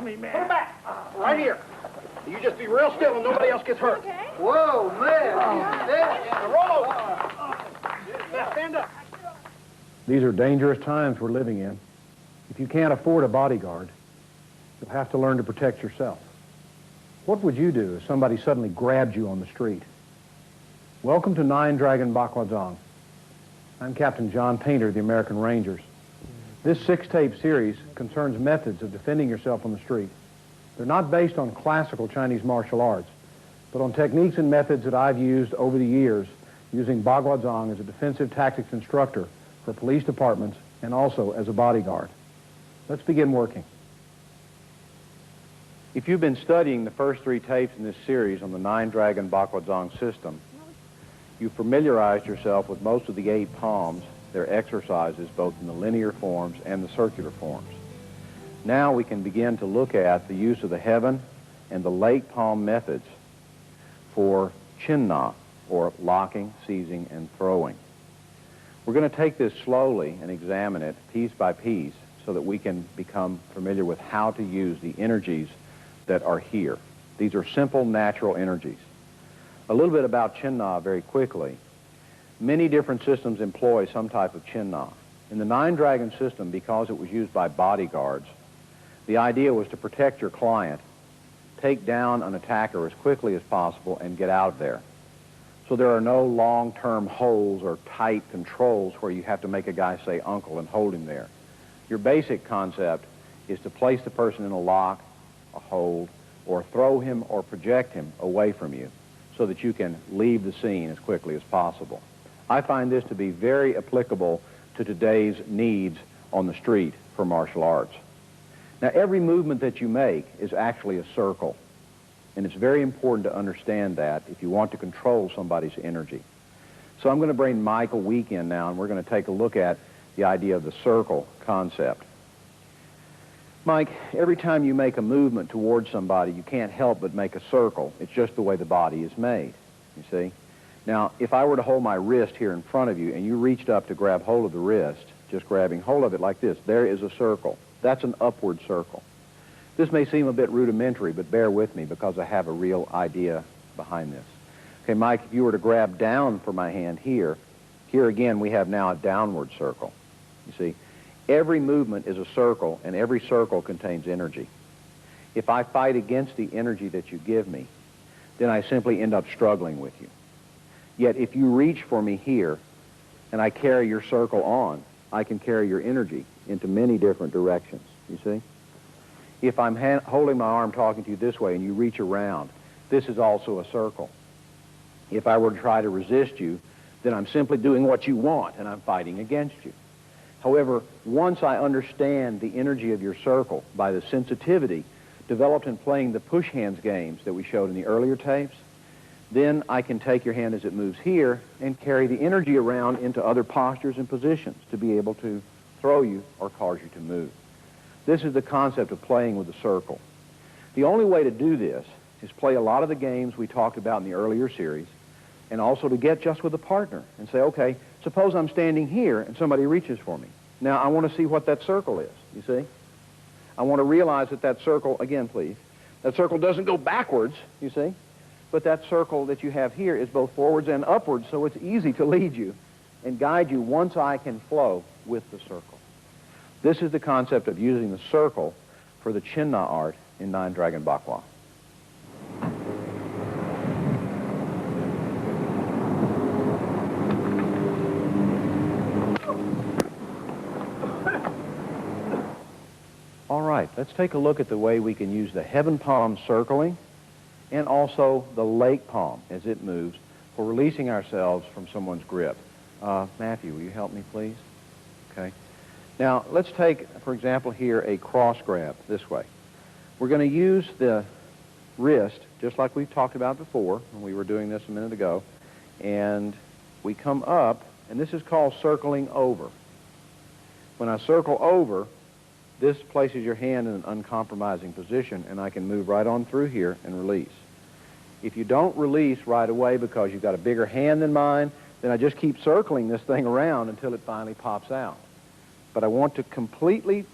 me, man. Put him back. Right here. You just be real still and nobody else gets hurt. Okay. Whoa, man. Now roll over. Now stand up. These are dangerous times we're living in. If you can't afford a bodyguard, you'll have to learn to protect yourself. What would you do if somebody suddenly grabbed you on the street? Welcome to Nine Dragon Baguazhang. I'm Captain John Painter of the American Rangers. This 6-tape series concerns methods of defending yourself on the street. They're not based on classical Chinese martial arts, but on techniques and methods that I've used over the years using Baguazhang as a defensive tactics instructor for police departments and also as a bodyguard. Let's begin working. If you've been studying the first 3 tapes in this series on the Nine Dragon Baguazhang system, you've familiarized yourself with most of the 8 palms, their exercises both in the linear forms and the circular forms. Now we can begin to look at the use of the heaven and the lake palm methods for Qinna, or locking, seizing, and throwing. We're going to take this slowly and examine it piece by piece so that we can become familiar with how to use the energies that are here. These are simple, natural energies. A little bit about Qinna very quickly. Many different systems employ some type of Qinna. In the Nine Dragon system, because it was used by bodyguards, the idea was to protect your client, take down an attacker as quickly as possible, and get out of there. So there are no long-term holds or tight controls where you have to make a guy say uncle and hold him there. Your basic concept is to place the person in a lock, a hold, or throw him or project him away from you so that you can leave the scene as quickly as possible. I find this to be very applicable to today's needs on the street for martial arts. Now, every movement that you make is actually a circle, and it's very important to understand that if you want to control somebody's energy. So I'm going to bring Mike a week in now, and we're going to take a look at the idea of the circle concept. Mike, every time you make a movement towards somebody, you can't help but make a circle. It's just the way the body is made, you see? Now, if I were to hold my wrist here in front of you and you reached up to grab hold of the wrist, just grabbing hold of it like this, there is a circle. That's an upward circle. This may seem a bit rudimentary, but bear with me because I have a real idea behind this. Okay, Mike, if you were to grab down for my hand here, here again we have now a downward circle. You see, every movement is a circle, and every circle contains energy. If I fight against the energy that you give me, then I simply end up struggling with you. Yet if you reach for me here, and I carry your circle on, I can carry your energy into many different directions, you see? If I'm holding my arm talking to you this way and you reach around, this is also a circle. If I were to try to resist you, then I'm simply doing what you want and I'm fighting against you. However, once I understand the energy of your circle by the sensitivity developed in playing the push hands games that we showed in the earlier tapes, then I can take your hand as it moves here and carry the energy around into other postures and positions to be able to throw you or cause you to move. This is the concept of playing with a circle. The only way to do this is play a lot of the games we talked about in the earlier series, and also to get just with a partner and say, okay, suppose I'm standing here and somebody reaches for me. Now I want to see what that circle is, you see? I want to realize that that circle, again please, that circle doesn't go backwards, you see? But that circle that you have here is both forwards and upwards, so it's easy to lead you and guide you once I can flow with the circle. This is the concept of using the circle for the Qinna art in Nine Dragon Bakwa. All right, let's take a look at the way we can use the heaven palm circling and also the lake palm as it moves for releasing ourselves from someone's grip. Matthew, will you help me, please? Okay. Now, let's take, for example, here a cross grab this way. We're going to use the wrist, just like we've talked about before when we were doing this a minute ago, and we come up, and this is called circling over. When I circle over, this places your hand in an uncompromising position, and I can move right on through here and release. If you don't release right away because you've got a bigger hand than mine, then I just keep circling this thing around until it finally pops out. But I want to completely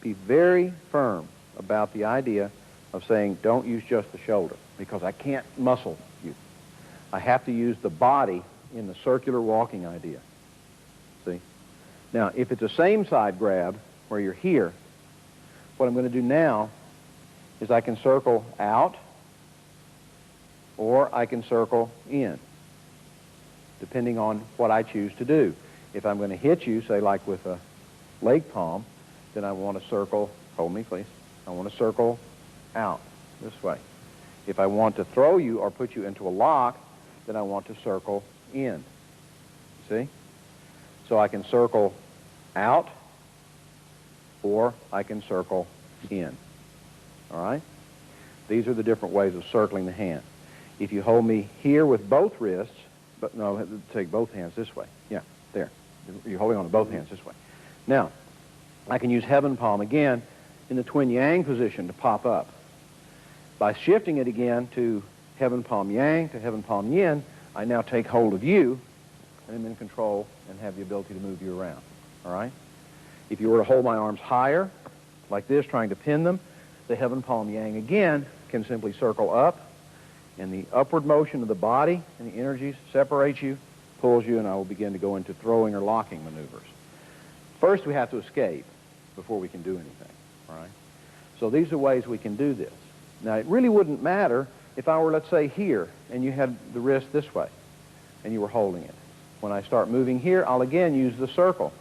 be very firm about the idea of saying don't use just the shoulder, because I can't muscle you. I have to use the body in the circular walking idea. See? Now, if it's a same side grab where you're here, what I'm going to do now is I can circle out or I can circle in, depending on what I choose to do. If I'm going to hit you, say like with a leg palm, then I want to circle, hold me please, I want to circle out this way. If I want to throw you or put you into a lock, then I want to circle in. See? So I can circle out or I can circle in. All right? These are the different ways of circling the hand. If you hold me here with both wrists, but no, take both hands this way. Yeah, there. You're holding on to both hands this way. Now, I can use heaven palm again in the twin yang position to pop up. By shifting it again to heaven palm yang, to heaven palm yin, I now take hold of you and I'm in control and have the ability to move you around. All right? If you were to hold my arms higher, like this, trying to pin them, the heaven palm yang again can simply circle up, and the upward motion of the body and the energies separates you, pulls you, and I will begin to go into throwing or locking maneuvers. First, we have to escape before we can do anything. All right? So these are ways we can do this. Now, it really wouldn't matter if I were, let's say, here, and you had the wrist this way, and you were holding it. When I start moving here, I'll again use the circle.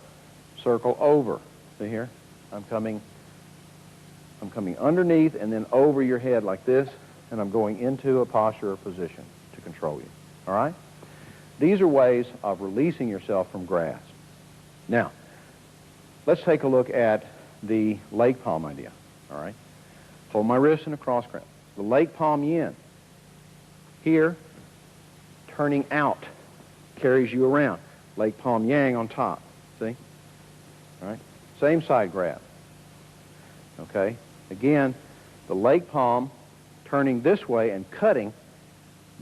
Circle over. See here? I'm coming underneath and then over your head like this, and I'm going into a posture or position to control you. All right? These are ways of releasing yourself from grasp. Now, let's take a look at the leg palm idea. All right? Hold my wrist in a cross grip. The leg palm yin. Here, turning out carries you around. Leg palm yang on top. See? All right? Same side grab. Okay? Again, the leg palm turning this way and cutting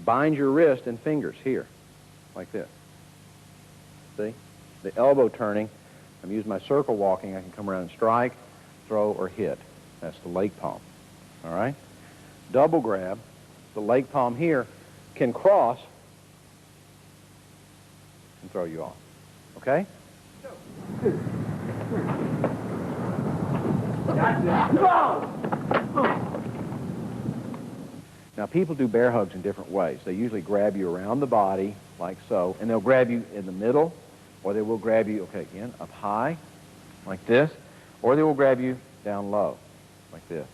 binds your wrist and fingers here, like this. See? The elbow turning, I'm using my circle walking, I can come around and strike, throw, or hit. That's the leg palm. All right? Double grab, the leg palm here can cross and throw you off. Okay? Now, people do bear hugs in different ways. They usually grab you around the body, like so, and they'll grab you in the middle, or they will grab you, okay, again, up high, like this, or they will grab you down low, like this.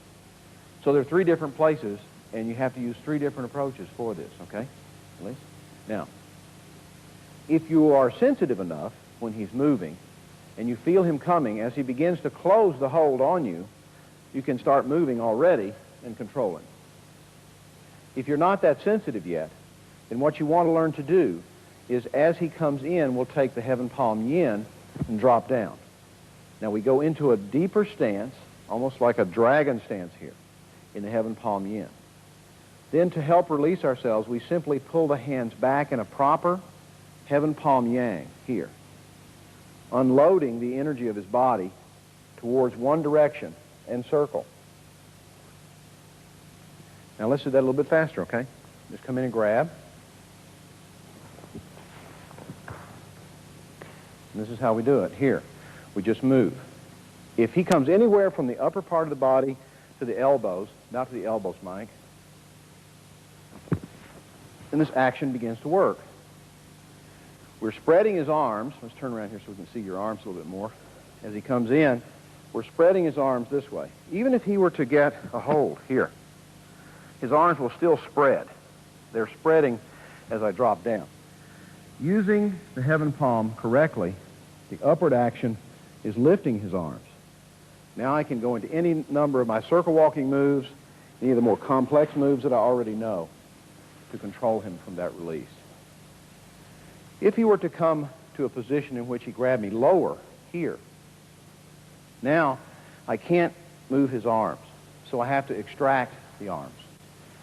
So there are three different places, and you have to use three different approaches for this, okay? At least. Now, if you are sensitive enough when he's moving, and you feel him coming, as he begins to close the hold on you, you can start moving already and controlling. If you're not that sensitive yet, then what you want to learn to do is as he comes in, we'll take the heaven palm yin and drop down. Now we go into a deeper stance, almost like a dragon stance here, in the heaven palm yin. Then to help release ourselves, we simply pull the hands back in a proper heaven palm yang here, unloading the energy of his body towards one direction and circle. Now let's do that a little bit faster, okay? Just come in and grab. And this is how we do it. Here, we just move. If he comes anywhere from the upper part of the body to the elbows, not to the elbows, Mike, then this action begins to work. We're spreading his arms. Let's turn around here so we can see your arms a little bit more. As he comes in, we're spreading his arms this way. Even if he were to get a hold here, his arms will still spread. They're spreading as I drop down. Using the heaven palm correctly, the upward action is lifting his arms. Now I can go into any number of my circle walking moves, any of the more complex moves that I already know, to control him from that release. If he were to come to a position in which he grabbed me lower, here, now I can't move his arms, so I have to extract the arms.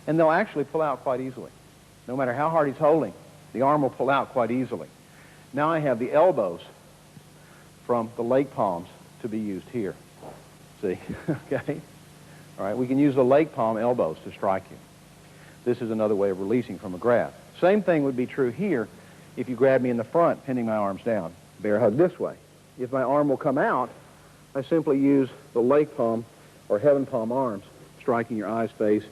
And they'll actually pull out quite easily. No matter how hard he's holding, the arm will pull out quite easily. Now I have the elbows from the leg palms to be used here. See? Okay? All right, we can use the leg palm elbows to strike you. This is another way of releasing from a grab. Same thing would be true here if you grab me in the front, pinning my arms down. Bear hug this way. If my arm will come out, I simply use the leg palm or heaven palm arms, striking your eyes, face,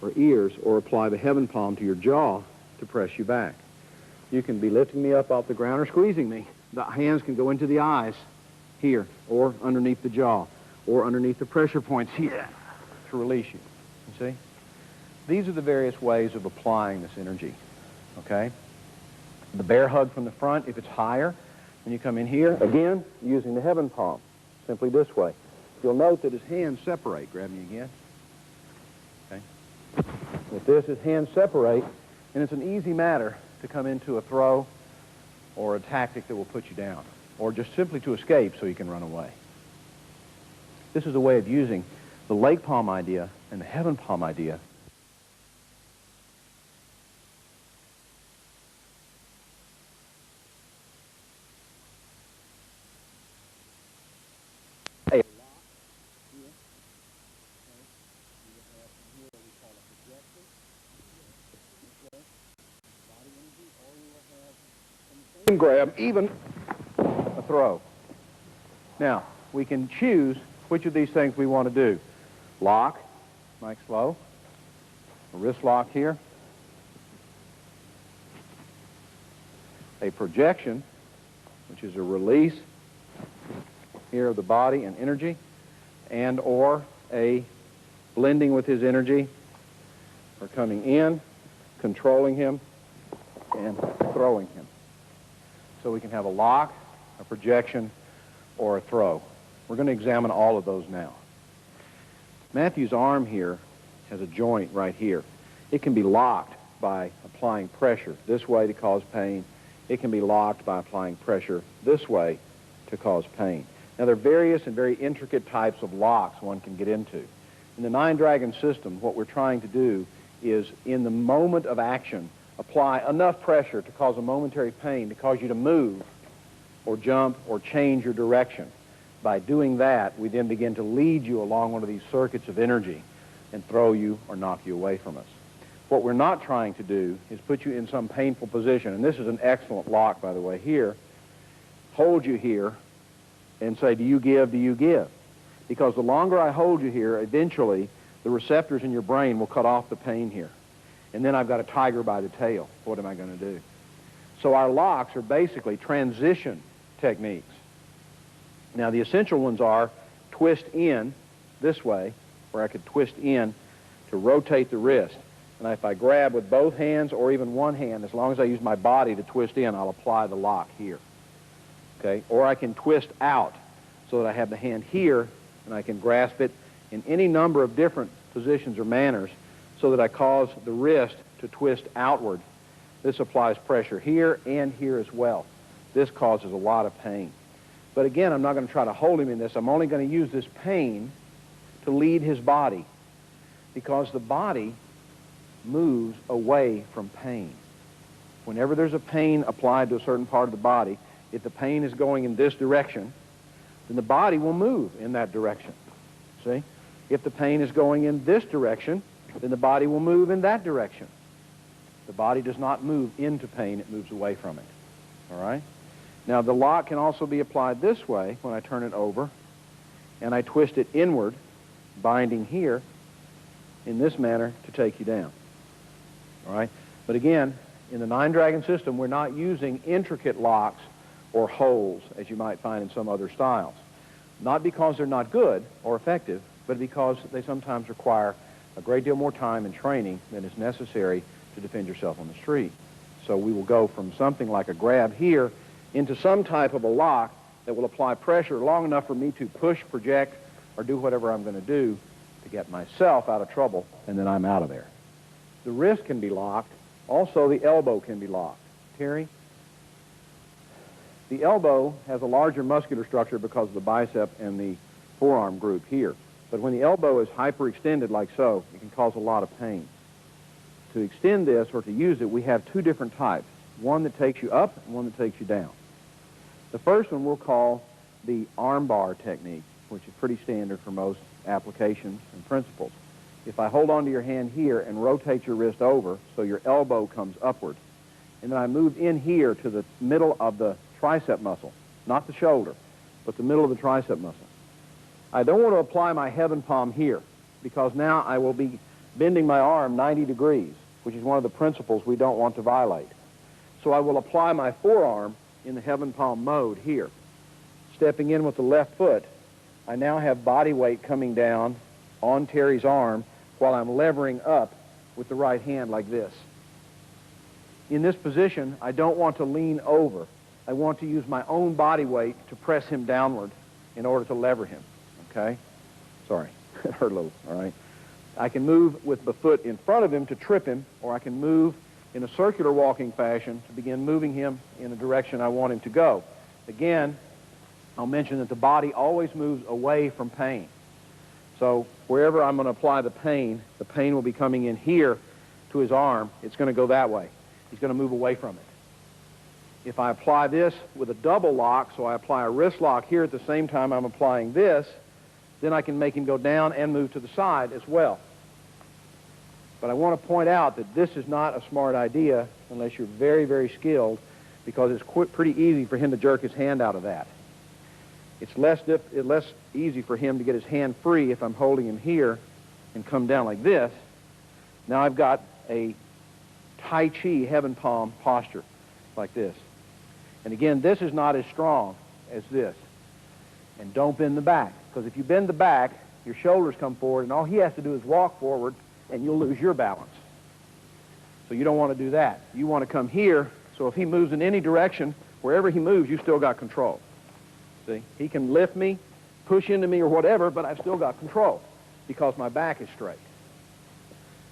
or ears, or apply the heaven palm to your jaw to press you back. You can be lifting me up off the ground or squeezing me. The hands can go into the eyes here, or underneath the jaw, or underneath the pressure points here to release you. You see? These are the various ways of applying this energy, okay? The bear hug from the front, if it's higher, when you come in here, again, using the heaven palm, simply this way. You'll note that his hands separate. Grab me again. Okay? With this, his hands separate, and it's an easy matter to come into a throw or a tactic that will put you down, or just simply to escape so you can run away. This is a way of using the leg palm idea and the heaven palm idea. Grab, even a throw. Now, we can choose which of these things we want to do. Lock, Mike slow, a wrist lock here, a projection, which is a release here of the body and energy, and or a blending with his energy, or coming in, controlling him, and throwing him. So we can have a lock, a projection, or a throw. We're going to examine all of those now. Matthew's arm here has a joint right here. It can be locked by applying pressure this way to cause pain. It can be locked by applying pressure this way to cause pain. Now, there are various and very intricate types of locks one can get into. In the Nine Dragon system, what we're trying to do is, in the moment of action, apply enough pressure to cause a momentary pain to cause you to move or jump or change your direction. By doing that, we then begin to lead you along one of these circuits of energy and throw you or knock you away from us. What we're not trying to do is put you in some painful position, and this is an excellent lock, by the way, here, hold you here and say, do you give, do you give? Because the longer I hold you here, eventually the receptors in your brain will cut off the pain here. And then I've got a tiger by the tail. What am I going to do? So our locks are basically transition techniques. Now, the essential ones are twist in this way, where I could twist in to rotate the wrist. And if I grab with both hands or even one hand, as long as I use my body to twist in, I'll apply the lock here. Okay? Or I can twist out so that I have the hand here and I can grasp it in any number of different positions or manners, so that I cause the wrist to twist outward. This applies pressure here and here as well. This causes a lot of pain. But again, I'm not going to try to hold him in this. I'm only going to use this pain to lead his body, because the body moves away from pain. Whenever there's a pain applied to a certain part of the body, if the pain is going in this direction, then the body will move in that direction. See? If the pain is going in this direction, then the body will move in that direction. The body does not move into pain, it moves away from it. All right? Now, the lock can also be applied this way when I turn it over, and I twist it inward, binding here, in this manner to take you down. All right? But again, in the Nine Dragon system, we're not using intricate locks or holds, as you might find in some other styles. Not because they're not good or effective, but because they sometimes require a great deal more time and training than is necessary to defend yourself on the street. So we will go from something like a grab here into some type of a lock that will apply pressure long enough for me to push, project, or do whatever I'm going to do to get myself out of trouble, and then I'm out of there. The wrist can be locked. Also, the elbow can be locked. Terry? The elbow has a larger muscular structure because of the bicep and the forearm group here. But when the elbow is hyperextended like so, it can cause a lot of pain. To extend this or to use it, we have two different types. One that takes you up and one that takes you down. The first one we'll call the arm bar technique. which is pretty standard for most applications and principles. If I hold onto your hand here and rotate your wrist over so your elbow comes upward, and then I move in here to the middle of the tricep muscle, not the shoulder, but the middle of the tricep muscle. I don't want to apply my heaven palm here because now I will be bending my arm 90 degrees, which is one of the principles we don't want to violate. So I will apply my forearm in the heaven palm mode here. Stepping in with the left foot, I now have body weight coming down on Terry's arm while I'm levering up with the right hand like this. In this position, I don't want to lean over. I want to use my own body weight to press him downward in order to lever him, okay? Sorry, it hurt a little, all right? I can move with the foot in front of him to trip him, or I can move in a circular walking fashion to begin moving him in the direction I want him to go. Again, I'll mention that the body always moves away from pain. So wherever I'm going to apply the pain will be coming in here to his arm. It's going to go that way. He's going to move away from it. If I apply this with a double lock, so I apply a wrist lock here at the same time I'm applying this, then I can make him go down and move to the side as well. But I want to point out that this is not a smart idea unless you're very, very skilled, because it's pretty easy for him to jerk his hand out of that. It's less easy for him to get his hand free if I'm holding him here and come down like this. Now I've got a Tai Chi heaven palm posture like this. And again, this is not as strong as this. And don't bend the back, because if you bend the back, your shoulders come forward, and all he has to do is walk forward, and you'll lose your balance. So you don't want to do that. You want to come here, so if he moves in any direction, wherever he moves, you still got control. See? He can lift me, push into me, or whatever, but I've still got control because my back is straight.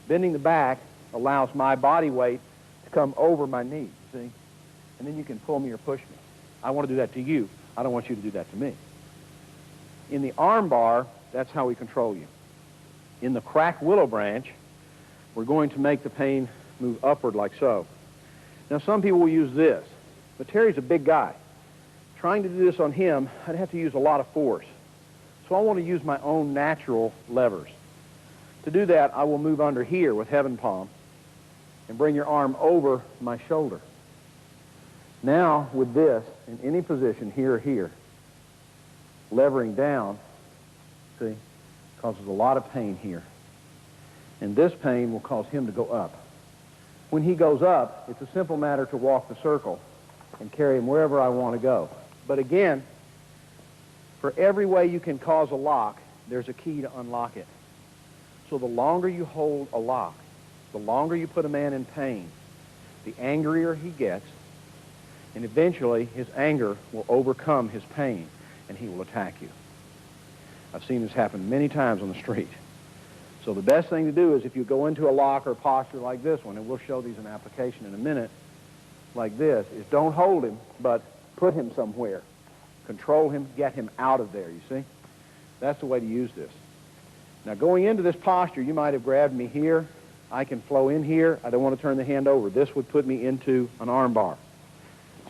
Bending the back allows my body weight to come over my knee, see? And then you can pull me or push me. I want to do that to you. I don't want you to do that to me. In the arm bar, that's how we control you. In the crack willow branch, we're going to make the pain move upward like so. Now, some people will use this, but Terry's a big guy. Trying to do this on him, I'd have to use a lot of force. So I want to use my own natural levers. To do that, I will move under here with heaven palm and bring your arm over my shoulder. Now, with this, in any position, here or here, levering down, see, causes a lot of pain here. And this pain will cause him to go up. When he goes up, it's a simple matter to walk the circle and carry him wherever I want to go. But again, for every way you can cause a lock, there's a key to unlock it. So the longer you hold a lock, the longer you put a man in pain, the angrier he gets, and eventually his anger will overcome his pain, and he will attack you. I've seen this happen many times on the street. So the best thing to do is if you go into a lock or posture like this one, and we'll show these in application in a minute, like this, is don't hold him, but put him somewhere. Control him, get him out of there, you see? That's the way to use this. Now, going into this posture, you might have grabbed me here. I can flow in here. I don't want to turn the hand over. This would put me into an arm bar.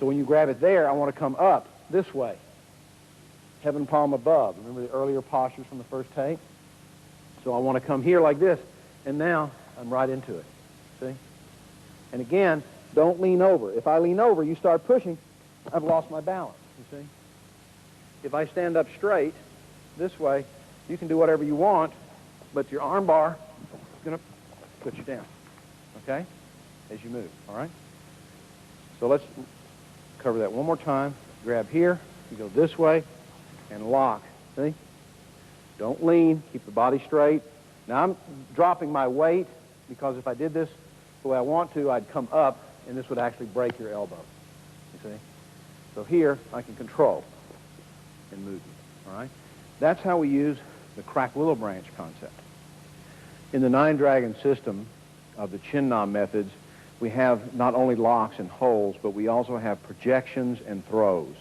So when you grab it there, I want to come up this way. Heaven palm above. Remember the earlier postures from the first tape? So I want to come here like this, and now I'm right into it, see? And again, don't lean over. If I lean over, you start pushing, I've lost my balance, you see? If I stand up straight this way, you can do whatever you want, but your arm bar is going to put you down, okay, as you move, all right? So let's cover that one more time. Grab here, you go this way, and lock, see? Don't lean, keep the body straight. Now I'm dropping my weight because if I did this the way I want to, I'd come up and this would actually break your elbow, you see? So here I can control and move you, all right? That's how we use the crack willow branch concept. In the 9-dragon system of the Qinna methods, we have not only locks and holds, but we also have projections and throws.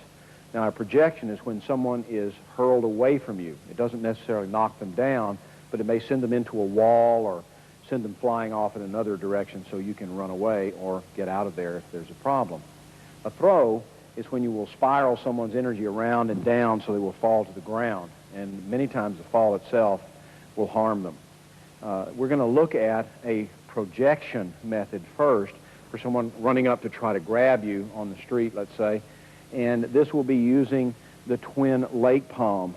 Now, a projection is when someone is hurled away from you. It doesn't necessarily knock them down, but it may send them into a wall or send them flying off in another direction so you can run away or get out of there if there's a problem. A throw is when you will spiral someone's energy around and down so they will fall to the ground. and many times the fall itself will harm them. We're going to look at a projection method first for someone running up to try to grab you on the street, let's say, and this will be using the twin lake palm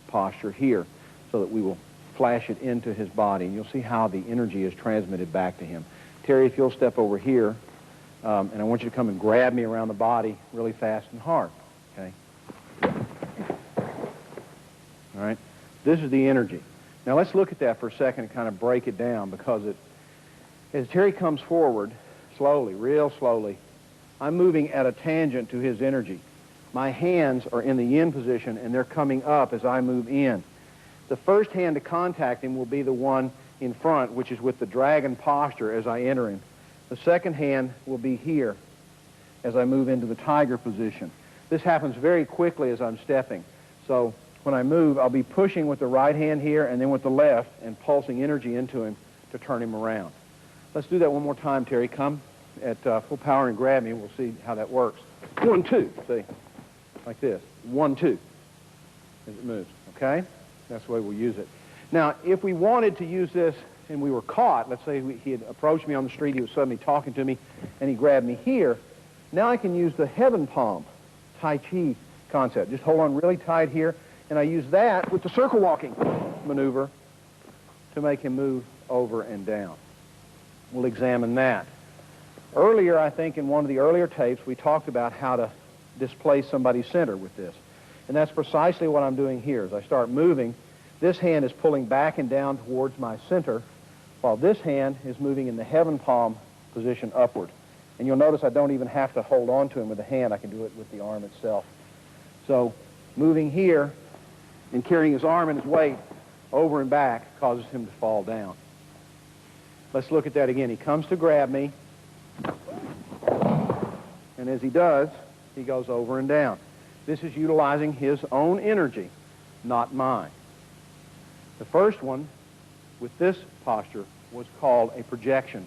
posture here, so that we will flash it into his body, and you'll see how the energy is transmitted back to him. Terry, if you'll step over here, and I want you to come and grab me around the body really fast and hard, okay? All right? This is the energy. Now let's look at that for a second and kind of break it down, because as Terry comes forward, slowly, real slowly, I'm moving at a tangent to his energy. My hands are in the yin position, and they're coming up as I move in. The first hand to contact him will be the one in front, which is with the dragon posture as I enter him. The second hand will be here as I move into the tiger position. This happens very quickly as I'm stepping. So when I move, I'll be pushing with the right hand here and then with the left and pulsing energy into him to turn him around. Let's do that one more time, Terry. Come at full power and grab me, and we'll see how that works. 1, 2, see, like this. 1, 2, as it moves, okay? That's the way we'll use it. Now, if we wanted to use this and we were caught, let's say he had approached me on the street, he was suddenly talking to me, and he grabbed me here, now I can use the heaven palm Tai Chi concept. Just hold on really tight here, and I use that with the circle walking maneuver to make him move over and down. We'll examine that. Earlier, I think in one of the earlier tapes, we talked about how to displace somebody's center with this. And that's precisely what I'm doing here. As I start moving, this hand is pulling back and down towards my center, while this hand is moving in the heaven palm position upward. And you'll notice I don't even have to hold on to him with the hand. I can do it with the arm itself. So moving here and carrying his arm and his weight over and back causes him to fall down. Let's look at that again. He comes to grab me, and as he does, he goes over and down. This is utilizing his own energy, not mine. The first one, with this posture, was called a projection.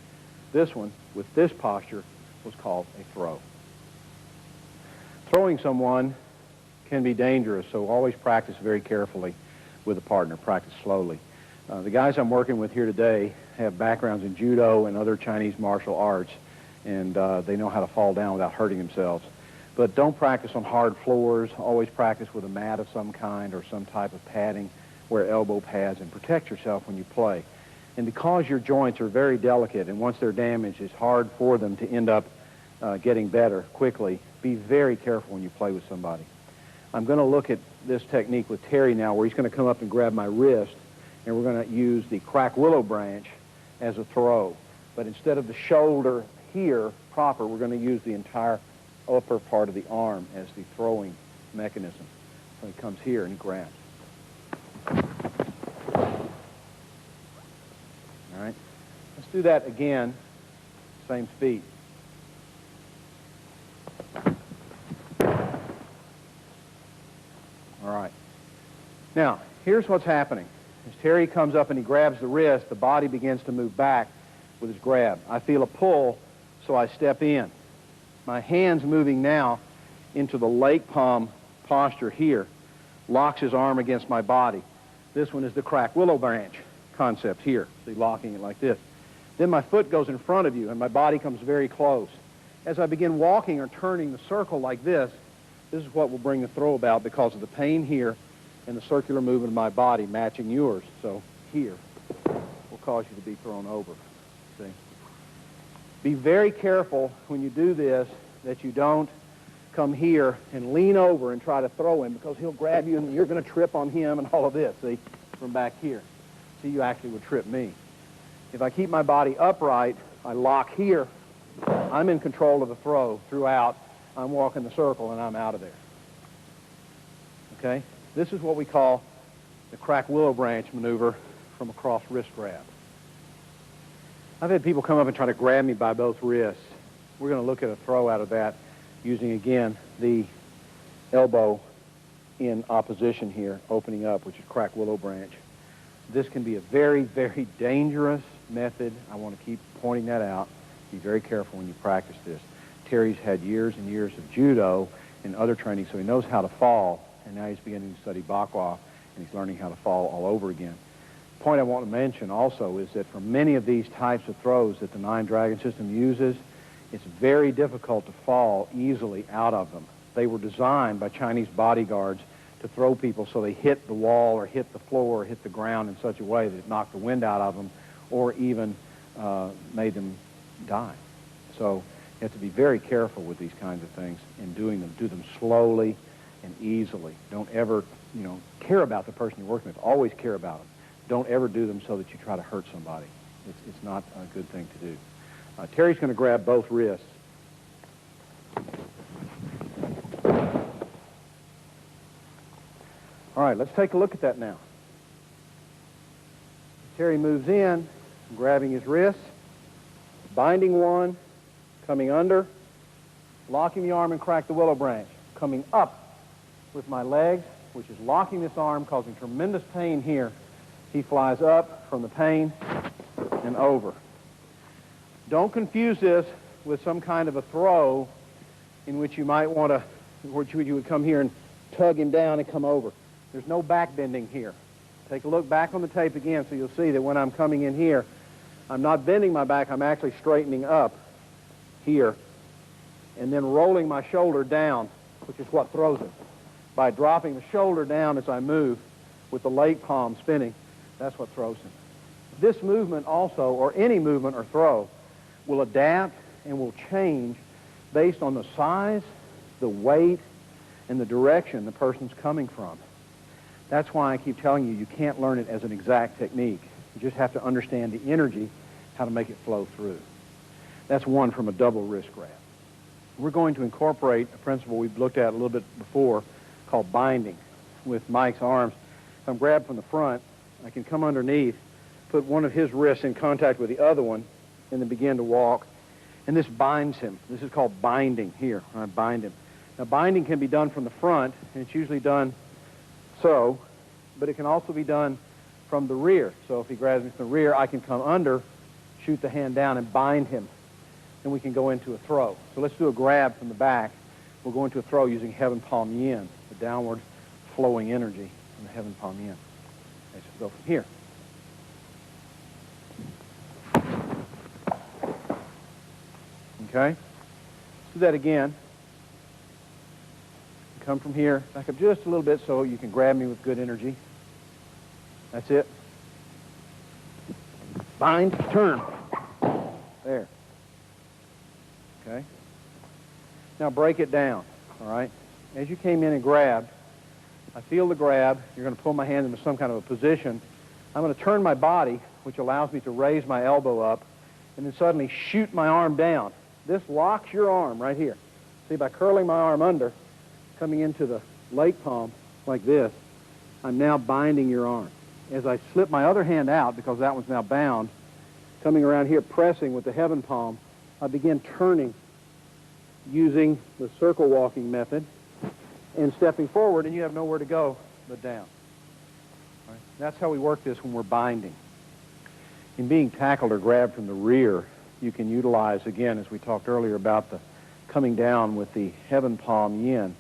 This one, with this posture, was called a throw. Throwing someone can be dangerous, so always practice very carefully with a partner. Practice slowly. The guys I'm working with here today have backgrounds in judo and other Chinese martial arts, and they know how to fall down without hurting themselves. But don't practice on hard floors. Always practice with a mat of some kind or some type of padding. Wear elbow pads and protect yourself when you play. And because your joints are very delicate, and once they're damaged, it's hard for them to end up getting better quickly, be very careful when you play with somebody. I'm going to look at this technique with Terry now, where he's going to come up and grab my wrist, and we're going to use the crack willow branch as a throw. But instead of the shoulder here proper, we're going to use the entire upper part of the arm as the throwing mechanism. So he comes here and he grabs. All right. Let's do that again, same speed. All right. Now, here's what's happening. As Terry comes up and he grabs the wrist, the body begins to move back with his grab. I feel a pull, so I step in. My hand's moving now into the lake palm posture here, locks his arm against my body. This one is the crack willow branch concept here, see, locking it like this. Then my foot goes in front of you and my body comes very close. As I begin walking or turning the circle like this is what will bring the throw about because of the pain here and the circular movement of my body matching yours. So here will cause you to be thrown over. See? Be very careful when you do this that you don't come here and lean over and try to throw him, because he'll grab you and you're going to trip on him and all of this, see, from back here. See, you actually would trip me. If I keep my body upright, I lock here, I'm in control of the throw throughout. I'm walking the circle and I'm out of there. Okay? This is what we call the crack willow branch maneuver from a cross wrist grab. I've had people come up and try to grab me by both wrists. We're going to look at a throw out of that using, again, the elbow in opposition here, opening up, which is crack willow branch. This can be a very, very dangerous method. I want to keep pointing that out. Be very careful when you practice this. Terry's had years and years of judo and other training, so he knows how to fall, and now he's beginning to study Bakwa, and he's learning how to fall all over again. The point I want to mention also is that for many of these types of throws that the Nine Dragon system uses, it's very difficult to fall easily out of them. They were designed by Chinese bodyguards to throw people so they hit the wall or hit the floor or hit the ground in such a way that it knocked the wind out of them or even made them die. So you have to be very careful with these kinds of things in doing them. Do them slowly and easily. Don't ever, care about the person you're working with. Always care about them. Don't ever do them so that you try to hurt somebody. It's not a good thing to do. Terry's going to grab both wrists. All right, let's take a look at that now. Terry moves in, grabbing his wrists, binding one, coming under, locking the arm and crack the willow branch, coming up with my legs, which is locking this arm, causing tremendous pain here. He flies up from the pain and over. Don't confuse this with some kind of a throw in which you might want to, which you would come here and tug him down and come over. There's no back bending here. Take a look back on the tape again so you'll see that when I'm coming in here, I'm not bending my back, I'm actually straightening up here and then rolling my shoulder down, which is what throws it. By dropping the shoulder down as I move with the leg palm spinning, that's what throws him. This movement also, or any movement or throw, will adapt and will change based on the size, the weight, and the direction the person's coming from. That's why I keep telling you, you can't learn it as an exact technique. You just have to understand the energy, how to make it flow through. That's one from a double wrist grab. We're going to incorporate a principle we've looked at a little bit before called binding with Mike's arms. If I'm grabbed from the front, I can come underneath, put one of his wrists in contact with the other one, and then begin to walk. And this binds him. This is called binding here. I bind him. Now, binding can be done from the front, and it's usually done so, but it can also be done from the rear. So if he grabs me from the rear, I can come under, shoot the hand down, and bind him. Then we can go into a throw. So let's do a grab from the back. We'll go into a throw using heaven palm yin, the downward flowing energy from the heaven palm yin. Okay, so go from here. Okay? Let's do that again. Come from here, back up just a little bit so you can grab me with good energy. That's it. Bind, turn. There. Okay? Now break it down, all right? As you came in and grabbed, I feel the grab. You're going to pull my hand into some kind of a position. I'm going to turn my body, which allows me to raise my elbow up, and then suddenly shoot my arm down. This locks your arm right here. See, by curling my arm under, coming into the leg palm like this, I'm now binding your arm. As I slip my other hand out, because that one's now bound, coming around here pressing with the heaven palm, I begin turning using the circle walking method and stepping forward, and you have nowhere to go but down. Right? That's how we work this when we're binding. In being tackled or grabbed from the rear, you can utilize, again, as we talked earlier about the coming down with the heaven palm yin,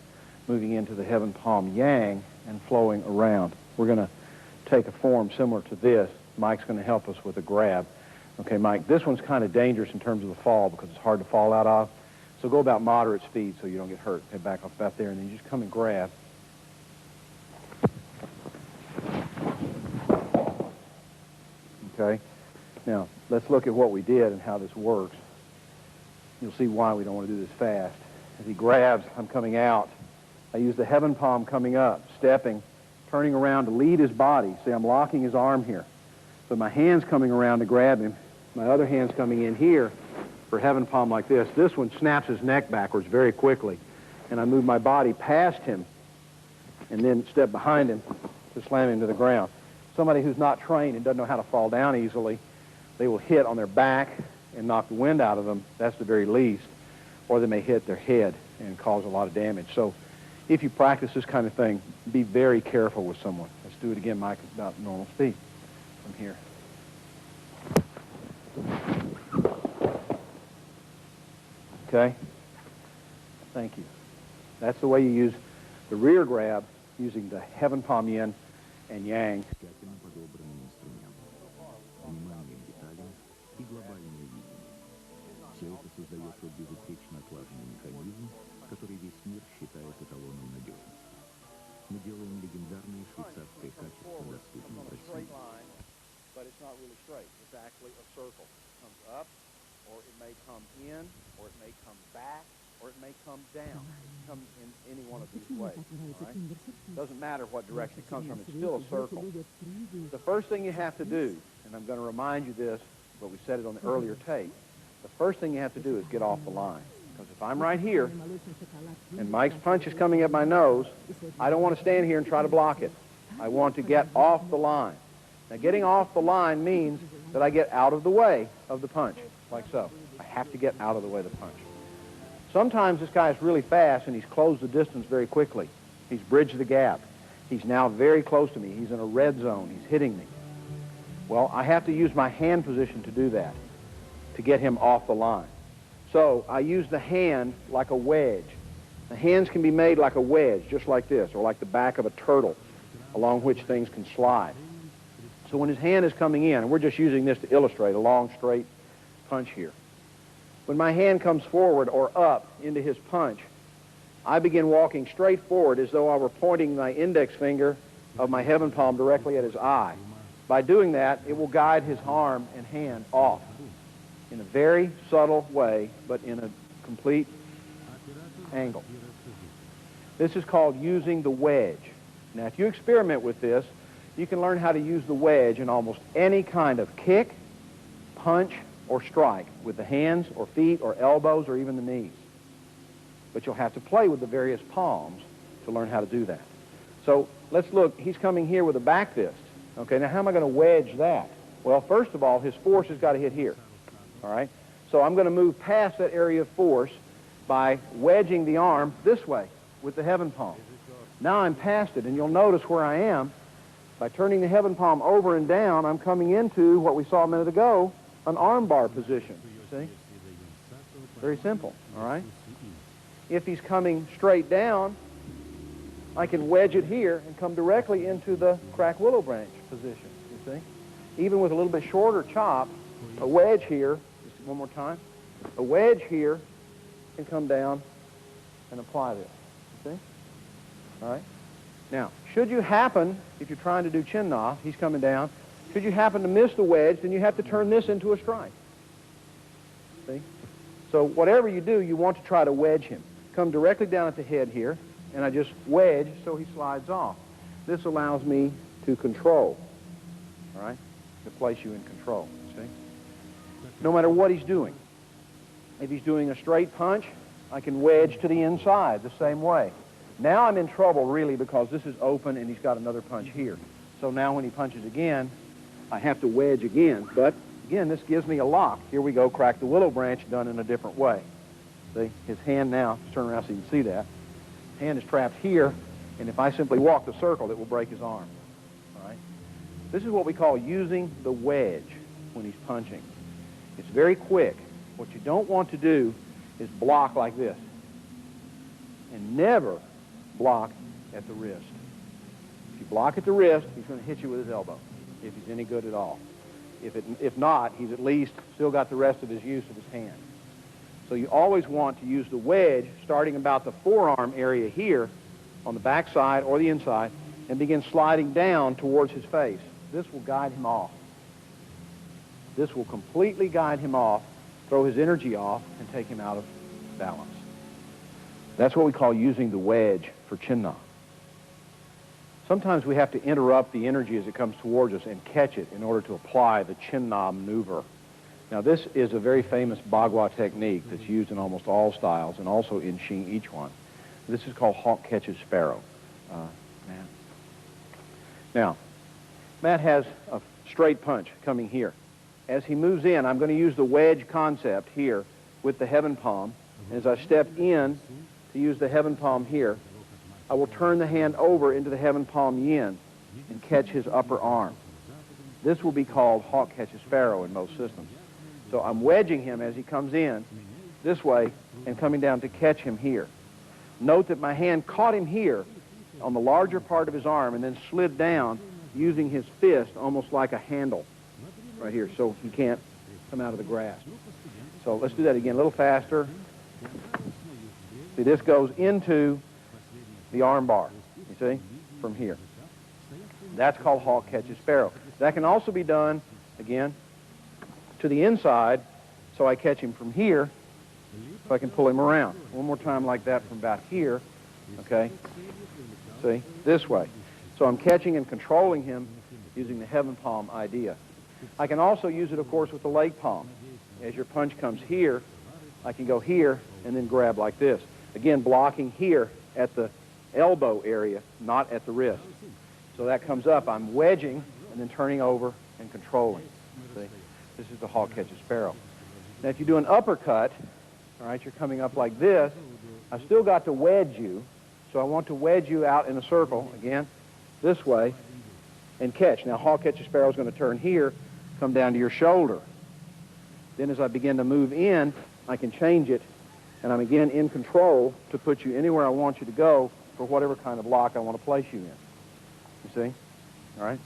moving into the heaven palm yang and flowing around. We're going to take a form similar to this. Mike's going to help us with a grab. Okay, Mike, this one's kind of dangerous in terms of the fall because it's hard to fall out of. So go about moderate speed so you don't get hurt. Head back off about there, and then you just come and grab. Okay? Now, let's look at what we did and how this works. You'll see why we don't want to do this fast. As he grabs, I'm coming out. I use the heaven palm coming up, stepping, turning around to lead his body. See, I'm locking his arm here. So my hand's coming around to grab him. My other hand's coming in here for heaven palm like this. This one snaps his neck backwards very quickly. And I move my body past him and then step behind him to slam him to the ground. Somebody who's not trained and doesn't know how to fall down easily, they will hit on their back and knock the wind out of them. That's the very least. Or they may hit their head and cause a lot of damage. So if you practice this kind of thing, be very careful with someone. Let's do it again, Mike, at about normal speed from here. Okay? Thank you. That's the way you use the rear grab, using the heaven palm yin and yang. Тщательно подобранный инструмент, внимание к деталям и глобальное видение. Все это создает тот безупречно отлаженный механизм, который весь мир считает эталоном надежности. Мы делаем легендарное швейцарское качество доступным в России. But it's not really straight. It's actually a circle. It comes up, or it may come in, or it may come back, or it may come down. It can come in any one of these ways. Right? Doesn't matter what direction it comes from. It's still a circle. The first thing you have to do, and I'm going to remind you this, but we said it on the earlier tape, the first thing you have to do is get off the line. Because if I'm right here, and Mike's punch is coming at my nose, I don't want to stand here and try to block it. I want to get off the line. Now, getting off the line means that I get out of the way of the punch, like so. I have to get out of the way of the punch. Sometimes this guy is really fast, and he's closed the distance very quickly. He's bridged the gap. He's now very close to me. He's in a red zone. He's hitting me. Well, I have to use my hand position to do that, to get him off the line. So I use the hand like a wedge. The hands can be made like a wedge, just like this, or like the back of a turtle, along which things can slide. So when his hand is coming in, and we're just using this to illustrate a long, straight punch here. When my hand comes forward or up into his punch, I begin walking straight forward as though I were pointing my index finger of my heaven palm directly at his eye. By doing that, it will guide his arm and hand off in a very subtle way, but in a complete angle. This is called using the wedge. Now, if you experiment with this, you can learn how to use the wedge in almost any kind of kick, punch, or strike with the hands or feet or elbows or even the knees. But you'll have to play with the various palms to learn how to do that. So let's look. He's coming here with a back fist. Okay, now how am I going to wedge that? Well, first of all, his force has got to hit here. All right? So I'm going to move past that area of force by wedging the arm this way with the heaven palm. Now I'm past it, and you'll notice where I am. By turning the heaven palm over and down, I'm coming into what we saw a minute ago, an arm bar position. See? Very simple, all right? If he's coming straight down, I can wedge it here and come directly into the crack willow branch position, you see? Even with a little bit shorter chop, a wedge here, just one more time, a wedge here can come down and apply this, you see? All right? Now, should you happen, if you're trying to do Qinna, he's coming down, should you happen to miss the wedge, then you have to turn this into a strike. See? So whatever you do, you want to try to wedge him. Come directly down at the head here, and I just wedge so he slides off. This allows me to control, all right, to place you in control, see? No matter what he's doing. If he's doing a straight punch, I can wedge to the inside the same way. Now I'm in trouble, really, because this is open and he's got another punch here. So now when he punches again, I have to wedge again. But, again, this gives me a lock. Here we go, crack the willow branch, done in a different way. See? His hand now, turn around so you can see that. His hand is trapped here, and if I simply walk the circle, it will break his arm. All right? This is what we call using the wedge when he's punching. It's very quick. What you don't want to do is block like this. And never block at the wrist. If you block at the wrist, he's going to hit you with his elbow, if he's any good at all. If not, he's at least still got the rest of his use of his hand. So you always want to use the wedge starting about the forearm area here on the back side or the inside and begin sliding down towards his face. This will guide him off. This will completely guide him off, throw his energy off, and take him out of balance. That's what we call using the wedge for Qinna. Sometimes we have to interrupt the energy as it comes towards us and catch it in order to apply the Qinna maneuver. Now, this is a very famous Bagua technique that's used in almost all styles and also in Xing Yichuan. This is called hawk catches sparrow. Matt. Now, Matt has a straight punch coming here. As he moves in, I'm going to use the wedge concept here with the heaven palm. As I step in to use the heaven palm here, I will turn the hand over into the heaven palm yin and catch his upper arm. This will be called hawk catches sparrow in most systems. So I'm wedging him as he comes in this way and coming down to catch him here. Note that my hand caught him here on the larger part of his arm and then slid down using his fist almost like a handle right here, so he can't come out of the grasp. So let's do that again, a little faster. See, this goes into the arm bar, you see, from here. That's called hawk catches sparrow. That can also be done, again, to the inside, so I catch him from here, so I can pull him around. One more time like that from about here, okay? See, this way. So I'm catching and controlling him using the heaven palm idea. I can also use it, of course, with the leg palm. As your punch comes here, I can go here and then grab like this. Again, blocking here at the elbow area, not at the wrist. So that comes up. I'm wedging and then turning over and controlling. See? This is the hawk catches sparrow. Now, if you do an uppercut, all right, you're coming up like this. I've still got to wedge you, so I want to wedge you out in a circle, again, this way, and catch. Now, hawk catches sparrow is going to turn here, come down to your shoulder. Then as I begin to move in, I can change it, and I'm again in control to put you anywhere I want you to go for whatever kind of lock I want to place you in. You see? All right?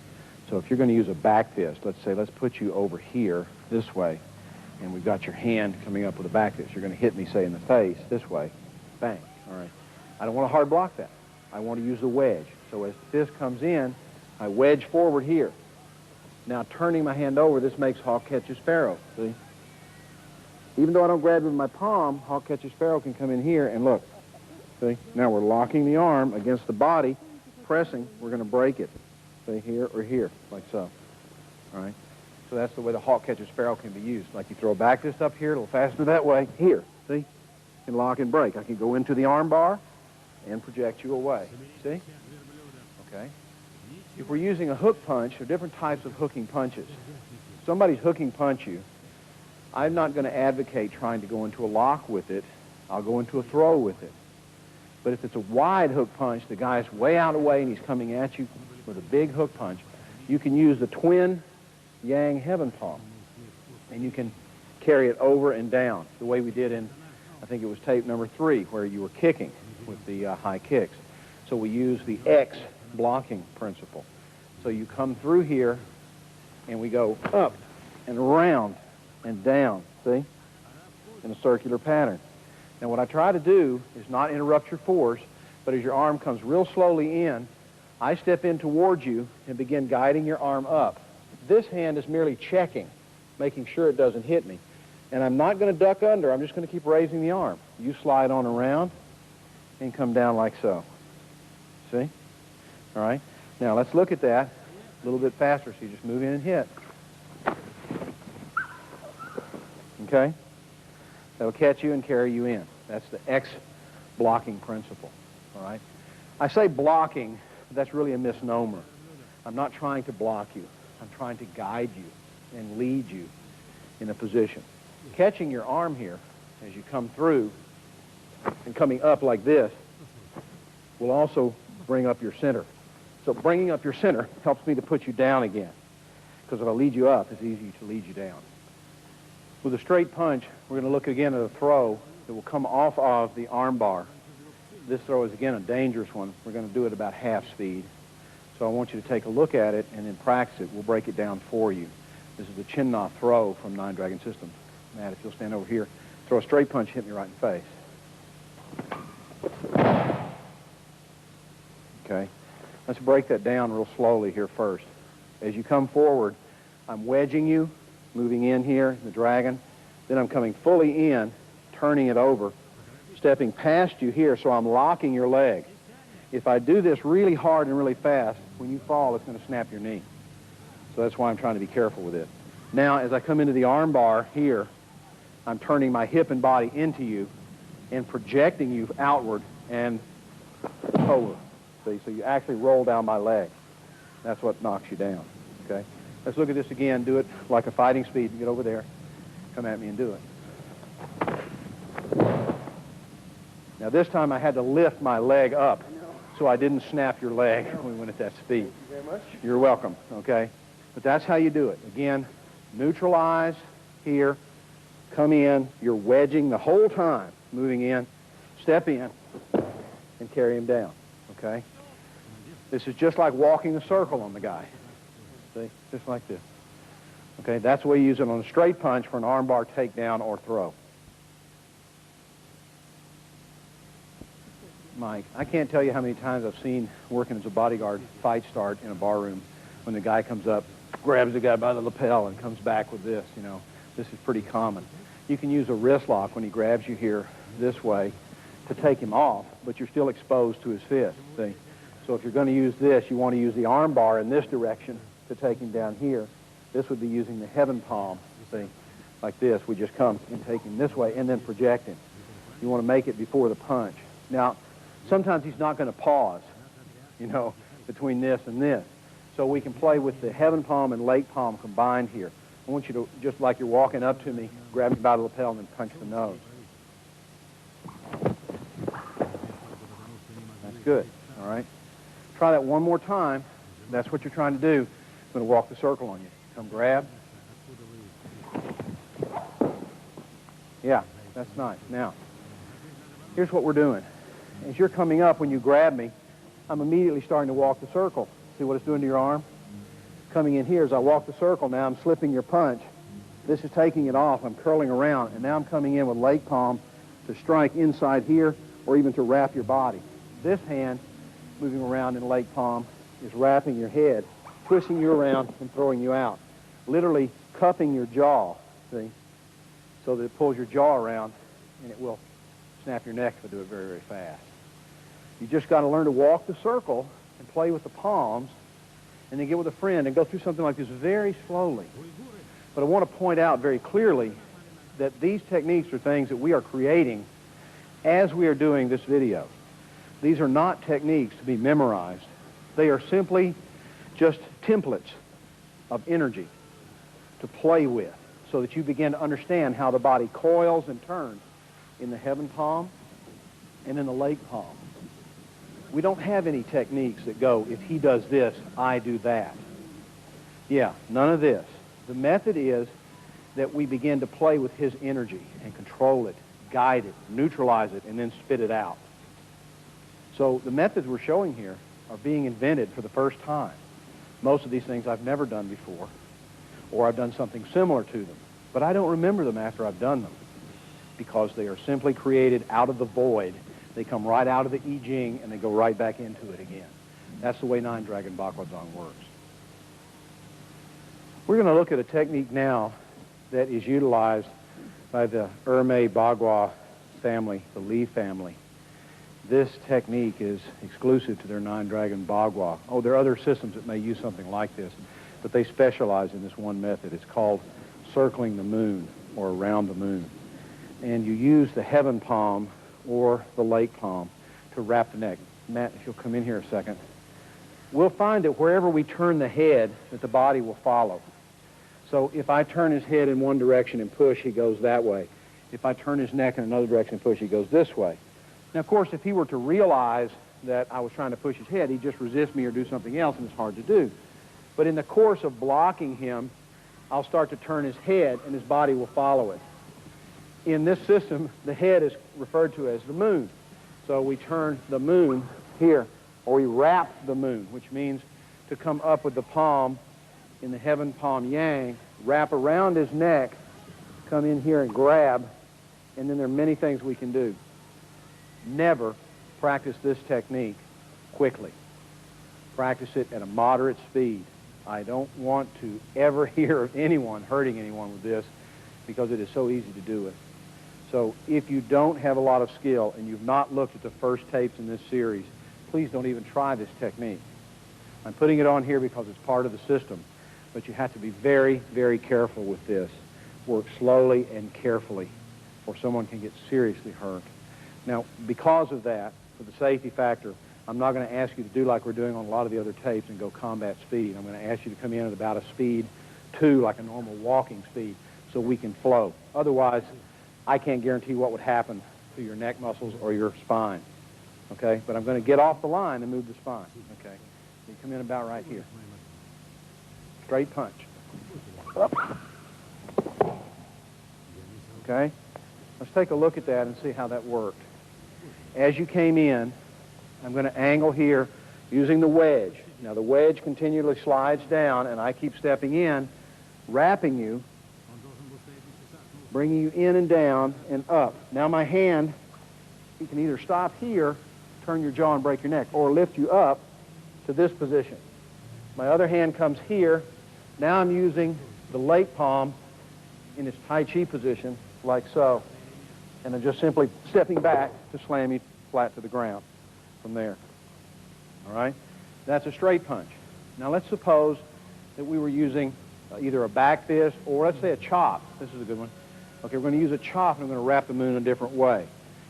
So if you're going to use a back fist, let's say, let's put you over here this way, and we've got your hand coming up with a back fist. You're going to hit me, say, in the face this way. Bang. All right. I don't want to hard block that. I want to use the wedge. So as the fist comes in, I wedge forward here. Now turning my hand over, this makes hawk catches sparrow. See? Even though I don't grab it with my palm, hawk catches sparrow can come in here and look. See? Now we're locking the arm against the body, pressing. We're going to break it. See, here or here, like so. All right? So that's the way the hawk catches sparrow can be used. Like you throw a back fist up here, a little faster that way. Here, see? Can lock and break. I can go into the arm bar and project you away. See? Okay. If we're using a hook punch, there are different types of hooking punches. If somebody's hooking punch you, I'm not going to advocate trying to go into a lock with it. I'll go into a throw with it. But if it's a wide hook punch, the guy's way out of the way and he's coming at you with a big hook punch, you can use the twin yang heaven palm. And you can carry it over and down, the way we did in, I think it was tape number 3, where you were kicking with the high kicks. So we use the X blocking principle. So you come through here, and we go up and around and down, see, in a circular pattern. Now what I try to do is not interrupt your force, but as your arm comes real slowly in, I step in towards you and begin guiding your arm up. This hand is merely checking, making sure it doesn't hit me. And I'm not going to duck under, I'm just going to keep raising the arm. You slide on around and come down like so. See? All right? Now let's look at that a little bit faster, so you just move in and hit. Okay? That'll catch you and carry you in. That's the X blocking principle. All right? I say blocking, but that's really a misnomer. I'm not trying to block you. I'm trying to guide you and lead you in a position. Catching your arm here as you come through and coming up like this will also bring up your center. So bringing up your center helps me to put you down again, because if I lead you up, it's easy to lead you down. With a straight punch, we're going to look again at a throw that will come off of the arm bar. This throw is, again, a dangerous one. We're going to do it about half speed. So I want you to take a look at it and then practice it. We'll break it down for you. This is the Qinna throw from Nine Dragon System. Matt, if you'll stand over here, throw a straight punch, hit me right in the face. Okay. Let's break that down real slowly here first. As you come forward, I'm wedging you, moving in here, the dragon. Then I'm coming fully in, turning it over, stepping past you here, so I'm locking your leg. If I do this really hard and really fast, when you fall, it's going to snap your knee. So that's why I'm trying to be careful with it. Now, as I come into the arm bar here, I'm turning my hip and body into you and projecting you outward and over. See, so you actually roll down my leg. That's what knocks you down, okay? Let's look at this again. Do it like a fighting speed. Get over there. Come at me and do it. Now, this time I had to lift my leg up so I didn't snap your leg when we went at that speed. Thank you very much. You're welcome, okay? But that's how you do it. Again, neutralize here, come in, you're wedging the whole time, moving in, step in, and carry him down, okay? This is just like walking a circle on the guy. See? Just like this. Okay, that's the way you use it on a straight punch for an armbar takedown or throw. Mike, I can't tell you how many times I've seen working as a bodyguard fight start in a bar room when the guy comes up, grabs the guy by the lapel and comes back with this, you know. This is pretty common. You can use a wrist lock when he grabs you here this way to take him off, but you're still exposed to his fist, see? So if you're going to use this, you want to use the arm bar in this direction to take him down here. This would be using the heaven palm, see? Like this. We just come and take him this way and then project him. You want to make it before the punch. Now, sometimes he's not going to pause, you know, between this and this. So we can play with the heaven palm and lake palm combined here. I want you to, just like you're walking up to me, grab me by the lapel and then punch the nose. That's good, all right? Try that one more time. That's what you're trying to do. I'm going to walk the circle on you. Come grab. Yeah, that's nice. Now, here's what we're doing. As you're coming up, when you grab me, I'm immediately starting to walk the circle. See what it's doing to your arm? Coming in here, as I walk the circle, now I'm slipping your punch. This is taking it off. I'm curling around, and now I'm coming in with lake palm to strike inside here or even to wrap your body. This hand, moving around in lake palm, is wrapping your head, twisting you around and throwing you out. Literally cupping your jaw, see, so that it pulls your jaw around, and it will snap your neck if I do it very, very fast. You just got to learn to walk the circle and play with the palms, and then get with a friend and go through something like this very slowly. But I want to point out very clearly that these techniques are things that we are creating as we are doing this video. These are not techniques to be memorized. They are simply just templates of energy to play with so that you begin to understand how the body coils and turns in the heaven palm and in the lake palm. We don't have any techniques that go, if he does this, I do that. Yeah, none of this. The method is that we begin to play with his energy and control it, guide it, neutralize it, and then spit it out. So the methods we're showing here are being invented for the first time. Most of these things I've never done before, or I've done something similar to them. But I don't remember them after I've done them because they are simply created out of the void. They come right out of the I Ching and they go right back into it again. That's the way Nine Dragon Baguazhang works. We're going to look at a technique now that is utilized by the Ermei Bagua family, the Li family. This technique is exclusive to their Nine Dragon Bagua. Oh, there are other systems that may use something like this, but they specialize in this one method. It's called circling the moon or around the moon. And you use the heaven palm or the lake palm to wrap the neck. Matt, if you'll come in here a second. We'll find that wherever we turn the head, that the body will follow. So if I turn his head in one direction and push, he goes that way. If I turn his neck in another direction and push, he goes this way. Now, of course, if he were to realize that I was trying to push his head, he'd just resist me or do something else, and it's hard to do. But in the course of blocking him, I'll start to turn his head, and his body will follow it. In this system, the head is referred to as the moon. So we turn the moon here, or we wrap the moon, which means to come up with the palm in the heaven palm yang, wrap around his neck, come in here and grab, and then there are many things we can do. Never practice this technique quickly. Practice it at a moderate speed. I don't want to ever hear of anyone hurting anyone with this because it is so easy to do it. So if you don't have a lot of skill and you've not looked at the first tapes in this series, please don't even try this technique. I'm putting it on here because it's part of the system, but you have to be very, very careful with this. Work slowly and carefully or someone can get seriously hurt. Now, because of that, for the safety factor, I'm not going to ask you to do like we're doing on a lot of the other tapes and go combat speed. I'm going to ask you to come in at about a speed 2, like a normal walking speed, so we can flow. Otherwise, I can't guarantee what would happen to your neck muscles or your spine, okay? But I'm going to get off the line and move the spine, okay? You come in about right here. Straight punch. Up. Okay? Let's take a look at that and see how that worked. As you came in, I'm going to angle here using the wedge. Now the wedge continually slides down, and I keep stepping in, wrapping you, bringing you in and down and up. Now my hand, you can either stop here, turn your jaw and break your neck, or lift you up to this position. My other hand comes here. Now I'm using the lake palm in its Tai Chi position, like so. And I'm just simply stepping back to slam you flat to the ground from there. All right? That's a straight punch. Now let's suppose that we were using either a back fist or let's say a chop. This is a good one. Okay, we're going to use a chop and I'm going to wrap the moon a different way.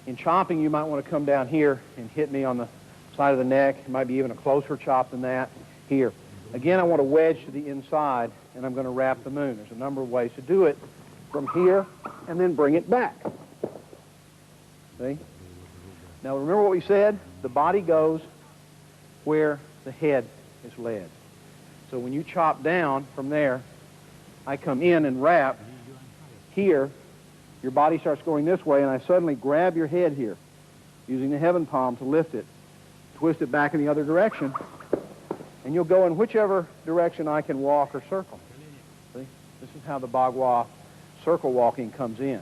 In chopping, you might want to come down here and hit me on the side of the neck. It might be even a closer chop than that. Here. Again, I want to wedge to the inside and I'm going to wrap the moon. There's a number of ways to do it. From here and then bring it back. See? Now remember what we said? The body goes where the head is led. So when you chop down from there, I come in and wrap here, your body starts going this way, and I suddenly grab your head here, using the heaven palm to lift it, twist it back in the other direction, and you'll go in whichever direction I can walk or circle. See? This is how the Bagua circle walking comes in.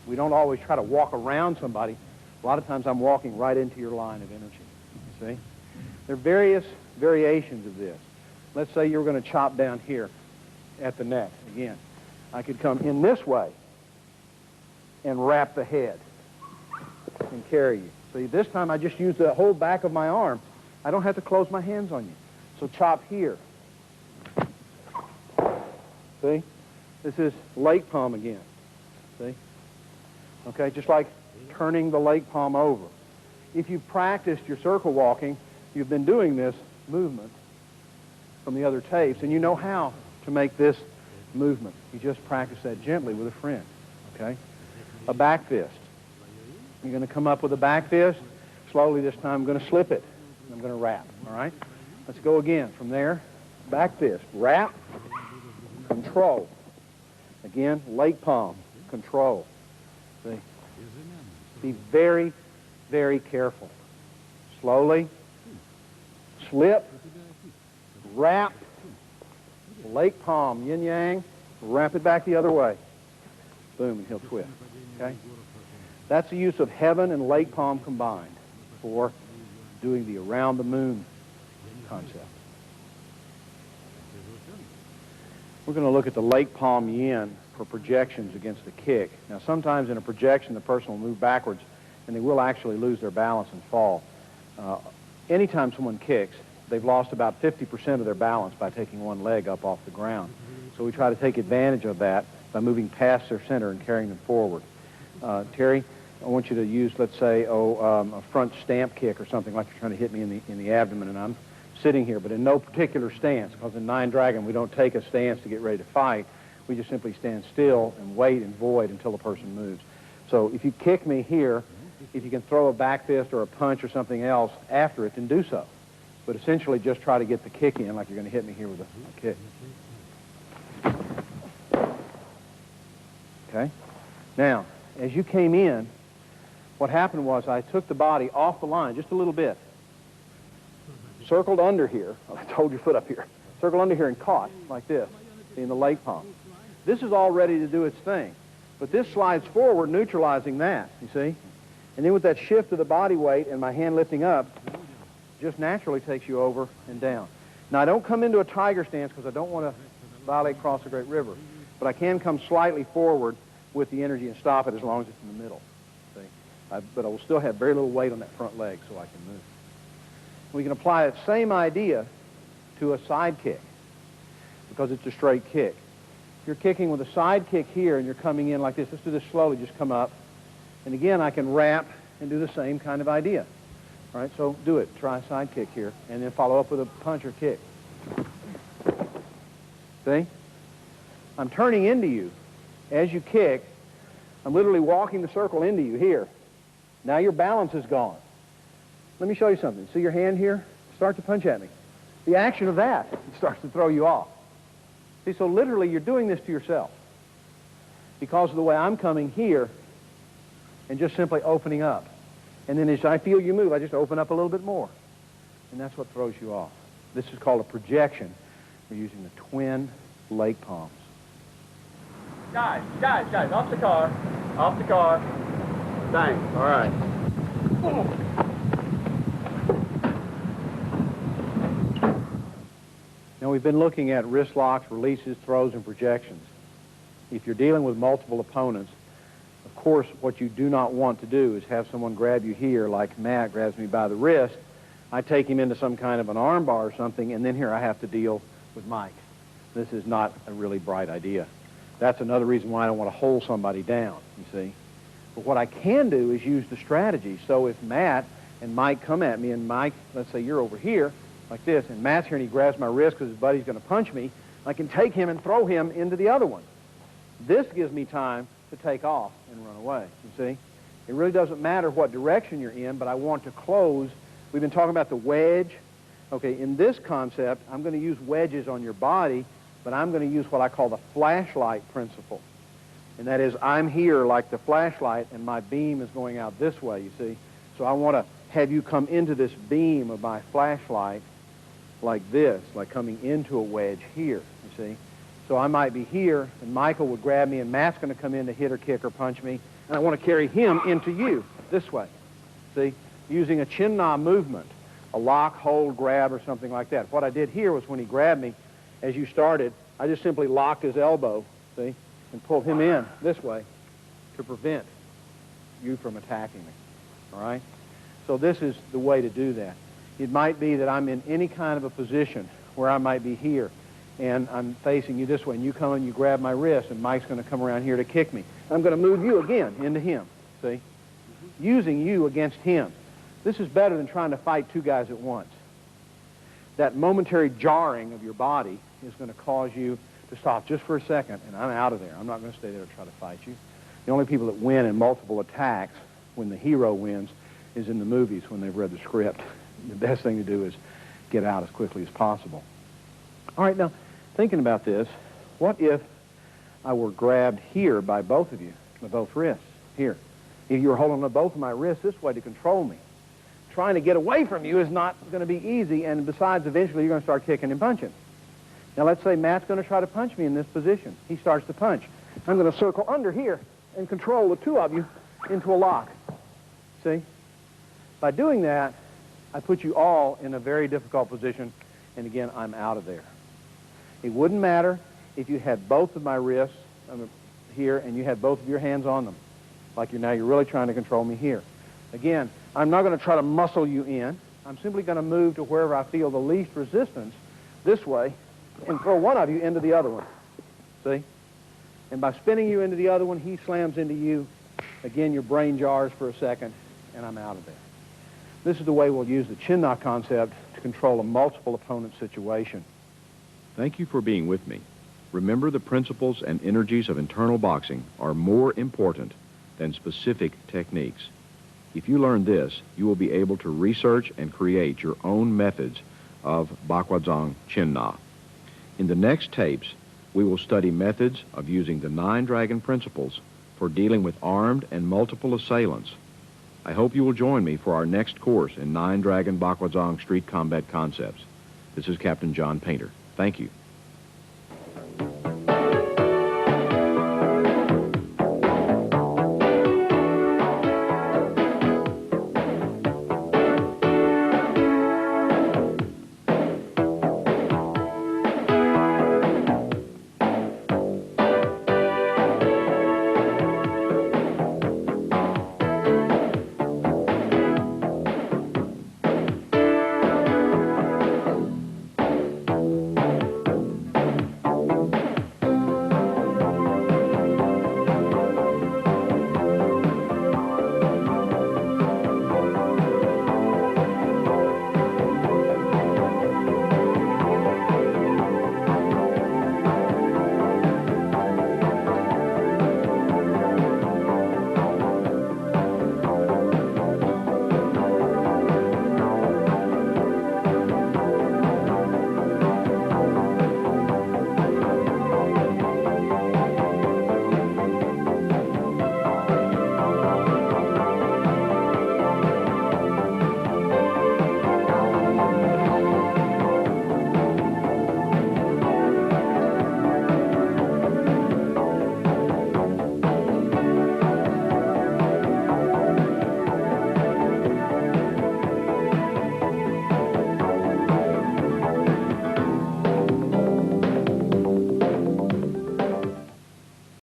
We don't always try to walk around somebody. A lot of times I'm walking right into your line of energy. You see? There are various variations of this. Let's say you're going to chop down here at the neck. Again, I could come in this way and wrap the head and carry you. See, this time I just use the whole back of my arm. I don't have to close my hands on you. So chop here. See? This is lake palm again. See? Okay, just like turning the lake palm over. If you've practiced your circle walking, you've been doing this movement from the other tapes, and you know how to make this movement. You just practice that gently with a friend. Okay? A back fist. You're going to come up with a back fist. Slowly this time I'm going to slip it. I'm going to wrap. All right? Let's go again. From there, back fist. Wrap. Control. Again, lake palm. Control. See? Be very, very careful. Slowly. Slip. Wrap. Lake palm. Yin yang. Wrap it back the other way. Boom, and he'll twist. Okay? That's the use of heaven and lake palm combined for doing the around the moon concept. We're going to look at the lake palm yin for projections against the kick. Now, sometimes in a projection, the person will move backwards, and they will actually lose their balance and fall. Anytime someone kicks, they've lost about 50% of their balance by taking one leg up off the ground. So we try to take advantage of that by moving past their center and carrying them forward. Terry, I want you to use, let's say, a front stamp kick or something, like you're trying to hit me in the abdomen, and I'm sitting here, but in no particular stance, because in Nine Dragon we don't take a stance to get ready to fight. We just simply stand still and wait and void until the person moves. So if you kick me here, if you can throw a back fist or a punch or something else after it, then do so. But essentially just try to get the kick in like you're going to hit me here with a kick. Okay? Now, as you came in, what happened was I took the body off the line just a little bit, circled under here. I hold your foot up here. Circled under here and caught like this in the lake palm. This is all ready to do its thing. But this slides forward, neutralizing that, you see? And then with that shift of the body weight and my hand lifting up, just naturally takes you over and down. Now, I don't come into a tiger stance because I don't want to violate cross the great river. But I can come slightly forward with the energy and stop it as long as it's in the middle. See? But I will still have very little weight on that front leg so I can move. We can apply that same idea to a side kick because it's a straight kick. You're kicking with a side kick here and you're coming in like this. Let's do this slowly. Just come up. And again, I can wrap and do the same kind of idea. All right, so do it. Try a side kick here and then follow up with a punch or kick. See? I'm turning into you. As you kick, I'm literally walking the circle into you here. Now your balance is gone. Let me show you something. See your hand here? Start to punch at me. The action of that starts to throw you off. See, so literally you're doing this to yourself because of the way I'm coming here and just simply opening up. And then as I feel you move, I just open up a little bit more. and that's what throws you off. This is called a projection. We're using the twin leg palms. Guys, off the car. Off the car. Thanks, all right. Now, we've been looking at wrist locks, releases, throws, and projections. If you're dealing with multiple opponents, of course, what you do not want to do is have someone grab you here like Matt grabs me by the wrist. I take him into some kind of an arm bar or something, and then here I have to deal with Mike. This is not a really bright idea. That's another reason why I don't want to hold somebody down, you see. But what I can do is use the strategy. So if Matt and Mike come at me, and Mike, let's say you're over here, like this, and Matt's here and he grabs my wrist because his buddy's going to punch me, I can take him and throw him into the other one. This gives me time to take off and run away, you see. It really doesn't matter what direction you're in, but I want to close. We've been talking about the wedge. Okay, in this concept, I'm going to use wedges on your body, but I'm going to use what I call the flashlight principle. And that is, I'm here like the flashlight, and my beam is going out this way, you see. So I want to have you come into this beam of my flashlight like this, like coming into a wedge here, you see. So I might be here, and Michael would grab me, and Matt's going to come in to hit or kick or punch me, and I want to carry him into you this way, see, using a Qinna movement, a lock, hold, grab, or something like that. What I did here was when he grabbed me, as you started, I just simply locked his elbow, see, and pulled him in this way to prevent you from attacking me, all right? So this is the way to do that. It might be that I'm in any kind of a position where I might be here, and I'm facing you this way, and you come and you grab my wrist, and Mike's going to come around here to kick me. I'm going to move you again into him, see? Using you against him. This is better than trying to fight two guys at once. That momentary jarring of your body is going to cause you to stop just for a second, and I'm out of there. I'm not going to stay there to try to fight you. The only people that win in multiple attacks when the hero wins is in the movies when they've read the script. The best thing to do is get out as quickly as possible. All right, now, thinking about this, what if I were grabbed here by both of you, by both wrists, here? If you were holding on both of my wrists this way to control me, trying to get away from you is not going to be easy, and besides, eventually you're going to start kicking and punching. Now, let's say Matt's going to try to punch me in this position. He starts to punch. I'm going to circle under here and control the two of you into a lock. See? By doing that, I put you all in a very difficult position, and again, I'm out of there. It wouldn't matter if you had both of my wrists here and you had both of your hands on them, like you're really trying to control me here. Again, I'm not going to try to muscle you in. I'm simply going to move to wherever I feel the least resistance this way and throw one of you into the other one. See? And by spinning you into the other one, he slams into you. Again, your brain jars for a second, and I'm out of there. This is the way we'll use the Qinna concept to control a multiple opponent situation. Thank you for being with me. Remember, the principles and energies of internal boxing are more important than specific techniques. If you learn this, you will be able to research and create your own methods of Baguazhang Qinna. In the next tapes, we will study methods of using the 9 Dragon principles for dealing with armed and multiple assailants. I hope you will join me for our next course in 9 Dragon Baguazhang Street Combat Concepts. This is Captain John Painter. Thank you.